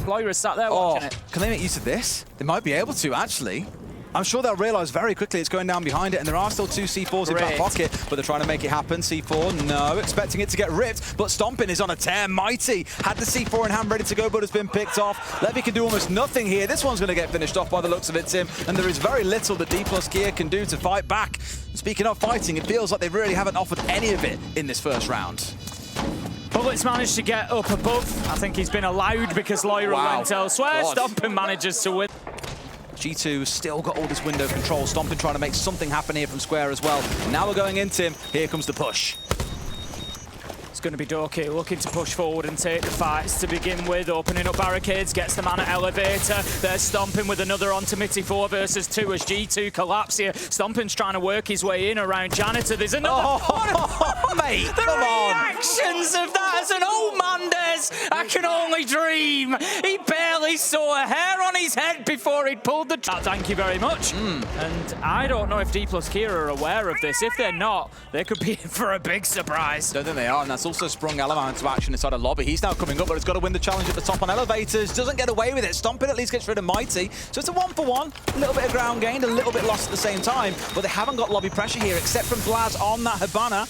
Loira's sat there watching it. Can they make use of this? They might be able to, actually. I'm sure they'll realize very quickly it's going down behind it, and there are still two C4s in back pocket, but they're trying to make it happen. C4, no, expecting it to get ripped, but Stomping is on a tear. Mighty had the C4 in hand ready to go, but has been picked off. Levy can do almost nothing here. This one's going to get finished off by the looks of it, Tim, and there is very little that DPlus Kia can do to fight back. Speaking of fighting, it feels like they really haven't offered any of it in this first round. Bullets managed to get up above. I think he's been allowed because Loira went elsewhere. Stomping manages to win. G2 still got all this window control. Stomping trying to make something happen here from Square as well. Now we're going in, Tim. Here comes the push. It's going to be Doki looking to push forward and take the fights to begin with. Opening up barricades, gets the man at elevator. They're Stomping with another onto Mitty 4 versus 2 as G2 collapse here. Stomping's trying to work his way in around Janitor. There's another... Mate, the reactions of that as an old man does. I can only dream. He barely saw a hair on his head before he'd pulled the... Thank you very much. And I don't know if DPlus Kia are aware of this. If they're not, they could be in for a big surprise. Don't think they are, and that's also sprung Element into action inside a lobby. He's now coming up, but he's got to win the challenge at the top on elevators. Doesn't get away with it. Stomping at least gets rid of Mighty. So it's a 1-for-1. A little bit of ground gained, a little bit lost at the same time. But they haven't got lobby pressure here, except from Blaz on that Hibana.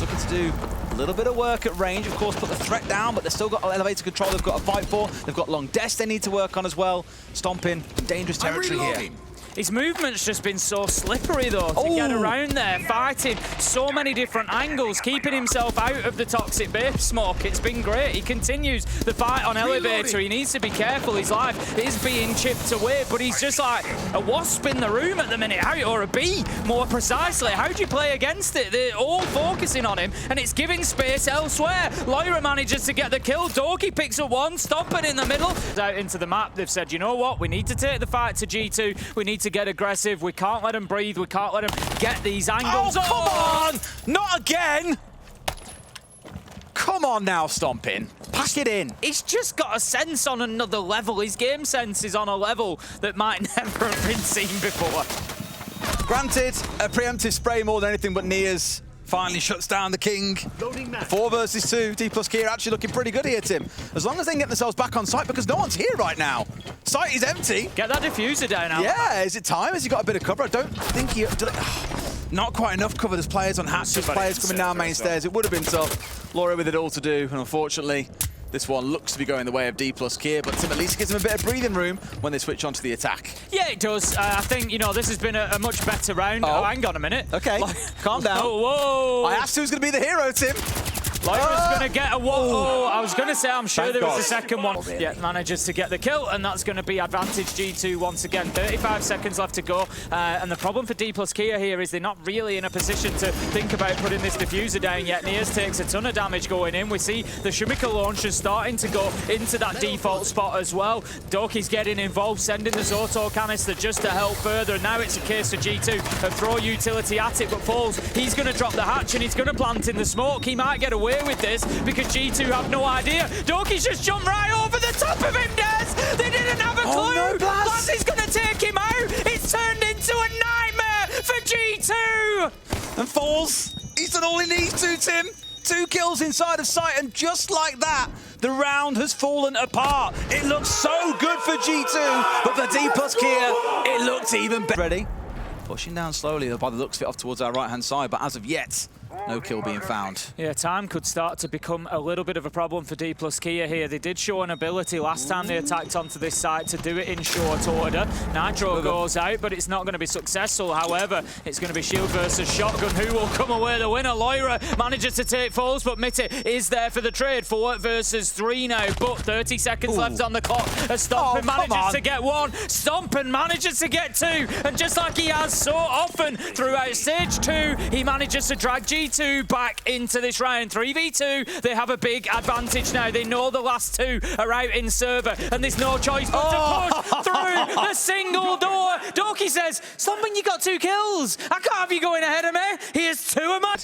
Looking to do a little bit of work at range. Of course, put the threat down, but they've still got elevator control they've got to fight for. They've got long desk they need to work on as well. Stomping in dangerous territory here. His movement's just been so slippery, though, to get around there, fighting so many different angles, keeping himself out of the toxic base smoke. It's been great. He continues the fight on elevator. He needs to be careful. His life is being chipped away, but he's just like a wasp in the room at the minute, or a bee, more precisely. How do you play against it? They're all focusing on him, and it's giving space elsewhere. Loira manages to get the kill. Doki picks up one, Stomping in the middle. Out into the map, they've said, you know what? We need to take the fight to G2. We need to get aggressive. We can't let him breathe. We can't let him get these angles. Oh, come on! Not again! Come on now, Stomping. Pack it in. He's just got a sense on another level. His game sense is on a level that might never have been seen before. Granted, a preemptive spray more than anything, but Nia's finally shuts down the king. 4 versus 2. DPlus Kia actually looking pretty good here, Tim. As long as they can get themselves back on site, because no one's here right now. Site is empty. Get that diffuser down now. Yeah, is it time? Has he got a bit of cover? I don't think he... Not quite enough cover. There's players on hats, there's players coming down main stairs. It would have been tough. Laura with it all to do, and unfortunately, this one looks to be going the way of DPlus Kia, but Tim at least gives them a bit of breathing room when they switch onto the attack. Yeah, it does. I think, you know, this has been a much better round. Oh, hang on a minute. Okay, calm down. Whoa. I asked who's going to be the hero, Tim. Loira's going to get a whoa. I was going to say, I'm sure there was a second one. Yeah, manages to get the kill, and that's going to be advantage G2 once again. 35 seconds left to go. And the problem for DPlus Kia here is they're not really in a position to think about putting this diffuser down yet. Nias takes a ton of damage going in. We see the Shumika launchers starting to go into that default spot as well. Doki's getting involved, sending the Zoto canister just to help further. Now it's a case for G2 of throw utility at it, but falls. He's going to drop the hatch, and he's going to plant in the smoke. He might get away with this because G2 have no idea. Doki's just jumped right over the top of him, Des! They didn't have a clue! Oh, no, Blaz is going to take him out! It's turned into a nightmare for G2! And falls. He's done all he needs to, Tim. 2 kills inside of sight, and just like that, the round has fallen apart. It looks so good for G2, but for DPlus Kia, it looks even better. Ready? Pushing down slowly by the looks of it off towards our right-hand side, but as of yet, no kill being found. Yeah, time could start to become a little bit of a problem for DPlus Kia here. They did show an ability last time they attacked onto this site to do it in short order. Nitro goes out, but it's not going to be successful. However, it's going to be shield versus shotgun. Who will come away the winner? Loira manages to take falls, but Mitty is there for the trade. 4 versus 3 now, but 30 seconds left on the clock. Stomping manages to get 1. Stomping manages to get 2. And just like he has so often throughout stage 2, he manages to drag G2 back into this round. 3v2, they have a big advantage now. They know the last 2 are out in server, and there's no choice but to push through the single door. Doki says, Stomping, you got 2 kills. I can't have you going ahead of me. Here's 2 of mine.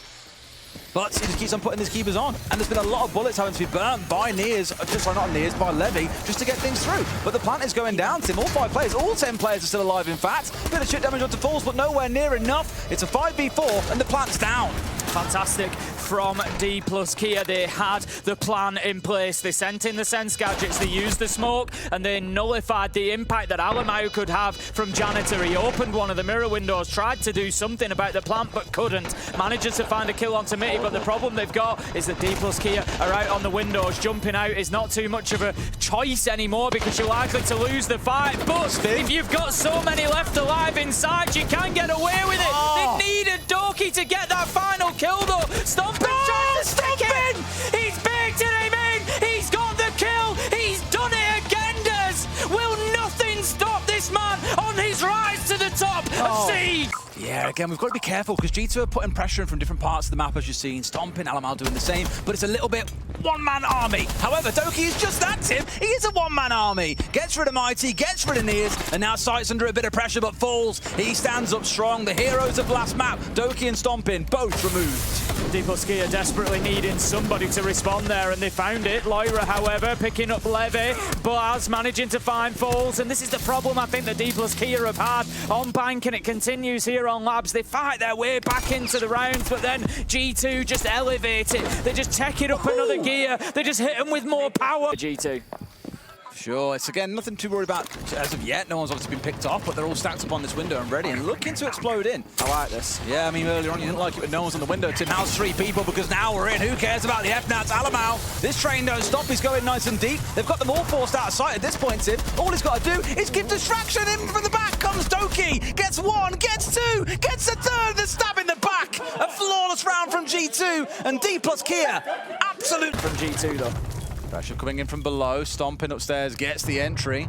But he just keeps on putting his keepers on, and there's been a lot of bullets having to be burnt by Nias, not Nias, by Levy, just to get things through. But the plant is going down, Tim. All 5 players, all 10 players are still alive, in fact. Bit of shit damage onto Falls, but nowhere near enough. It's a 5v4, and the plant's down. Fantastic. from DPlus Kia. They had the plan in place. They sent in the sense gadgets, they used the smoke, and they nullified the impact that Alamau could have from Janitor. He opened one of the mirror windows, tried to do something about the plant, but couldn't. Manages to find a kill onto Mitty, but the problem they've got is that DPlus Kia are out on the windows. Jumping out is not too much of a choice anymore because you're likely to lose the fight. But if you've got so many left alive inside, you can get away with it. They needed Doki to get that final kill though. Stompin tries to stick in. He's baked him in. He's got the kill. He's done it again, Des. Will nothing stop this man on his rise to the top of Siege? Yeah, again, we've got to be careful because G2 are putting pressure in from different parts of the map, as you've seen. Stomping, Alamau doing the same, but it's a little bit one-man army. However, Doki is just active. He is a one-man army. Gets rid of Mighty, gets rid of Nears, and now Sight's under a bit of pressure, but falls. He stands up strong. The heroes of last map, Doki and Stomping, both removed. DPlus Kia desperately needing somebody to respond there, and they found it. Lyra, however, picking up Levy. Baz managing to find Falls, and this is the problem I think that DPlus Kia have had on Bank, and it continues here on Labs. They fight their way back into the rounds, but then G2 just elevate it. They just take it up another gear. They just hit them with more power. G2. Sure, it's again nothing to worry about as of yet. No one's obviously been picked off, but they're all stacked up on this window and ready and looking to explode in. I like this. Yeah, I mean, earlier on you didn't like it when no one's on the window, Tim. Now it's 3 people because now we're in. Who cares about the FNATs? Alamau, this train don't stop. He's going nice and deep. They've got them all forced out of sight at this point, Tim. All he's got to do is give distraction. In from the back comes Doki. Gets 1, gets 2, gets a third. The stab in the back. A flawless round from G2 and DPlus Kia. Absolute from G2 though. Pressure coming in from below, Stomping upstairs, gets the entry.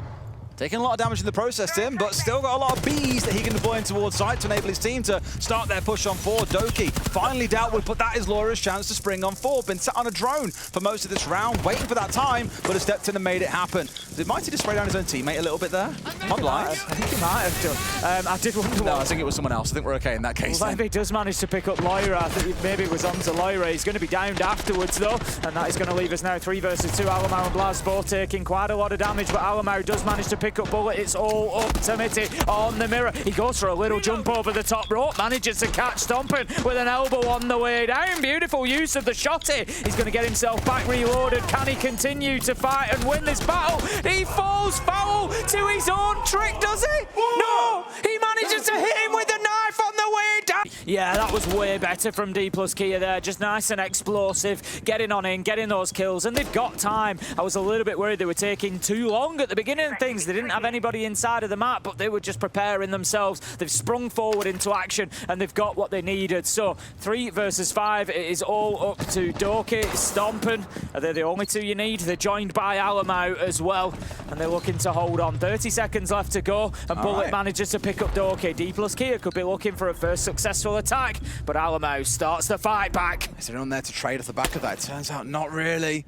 Taking a lot of damage in the process, Tim, but still got a lot of bees that he can deploy in towards side to enable his team to start their push on 4. Doki finally dealt with, but that is Laura's chance to spring on 4. Been sat on a drone for most of this round, waiting for that time, but has stepped in and made it happen. Did Mighty just spray down his own teammate a little bit there? Am I blind? I think he might have done. I did wonder. No, I think it was someone else. I think we're okay in that case. Well, if he does manage to pick up Lyra, I think maybe it was onto Lyra. He's going to be downed afterwards though, and that is going to leave us now 3 versus 2. Alamau and Blaz both taking quite a lot of damage, but Alamau does manage to pick up Bullet. It's all up to Mitty on the mirror. He goes for a little jump over the top rope, manages to catch Stomping with an elbow on the way down. Beautiful use of the shotty. He's going to get himself back reloaded. Can he continue to fight and win this battle? He falls foul to his own trick, does he? No! He manages to hit him with the knife on the way down. Yeah, that was way better from DPlus Kia there. Just nice and explosive. Getting on in, getting those kills, and they've got time. I was a little bit worried they were taking too long at the beginning of things. They didn't have anybody inside of the map, but they were just preparing themselves. They've sprung forward into action, and they've got what they needed. So 3 versus 5, it is all up to Doki, Stomping. Are they the only 2 you need? They're joined by Alamau as well, and they're looking to hold on. 30 seconds left to go, and Bullet manages to pick up Doki. DPlus Kia could be looking for a first successful attack, but Alamau starts the fight back. Is there anyone there to trade off the back of that? It turns out not really.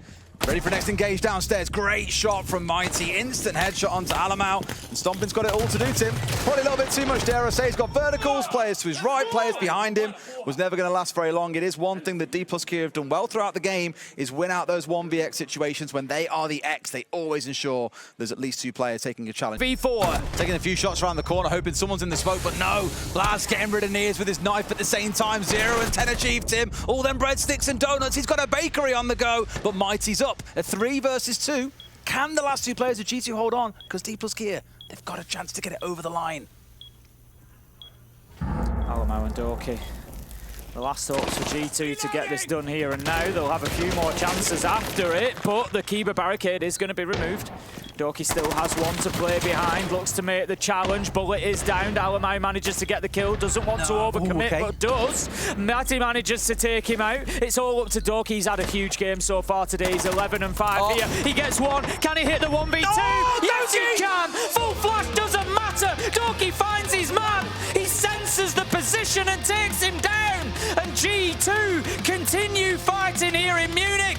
Ready for next engage downstairs. Great shot from Mighty. Instant headshot onto Alamau. And Stomping's got it all to do, Tim. Probably a little bit too much, dare I say. He's got verticals, players to his right, players behind him. Was never going to last very long. It is one thing that DPlus Kia have done well throughout the game is win out those 1vx situations. When they are the X, they always ensure there's at least 2 players taking a challenge. V4. Taking a few shots around the corner, hoping someone's in the smoke, but no. Blaz getting rid of Nears with his knife at the same time. 0 and 10 achieved, Tim. All them breadsticks and donuts. He's got a bakery on the go, but Mighty's up. A 3 versus 2. Can the last 2 players of G2 hold on? Because DPlus Kia, they've got a chance to get it over the line. Alamau and Doki. The last hopes for G2 to get this done here and now. They'll have a few more chances after it, but the Kiba barricade is going to be removed. Doki still has 1 to play behind, looks to make the challenge. Bullet is downed. Alamau manages to get the kill, doesn't want to overcommit, but does. Matty manages to take him out. It's all up to Doki. He's had a huge game so far today. He's 11 and 5 here. He gets 1. Can he hit the 1v2? Yes, he can! Full flash doesn't matter. Doki finds his man. He senses the position and takes him down. And G2 continue fighting here in Munich.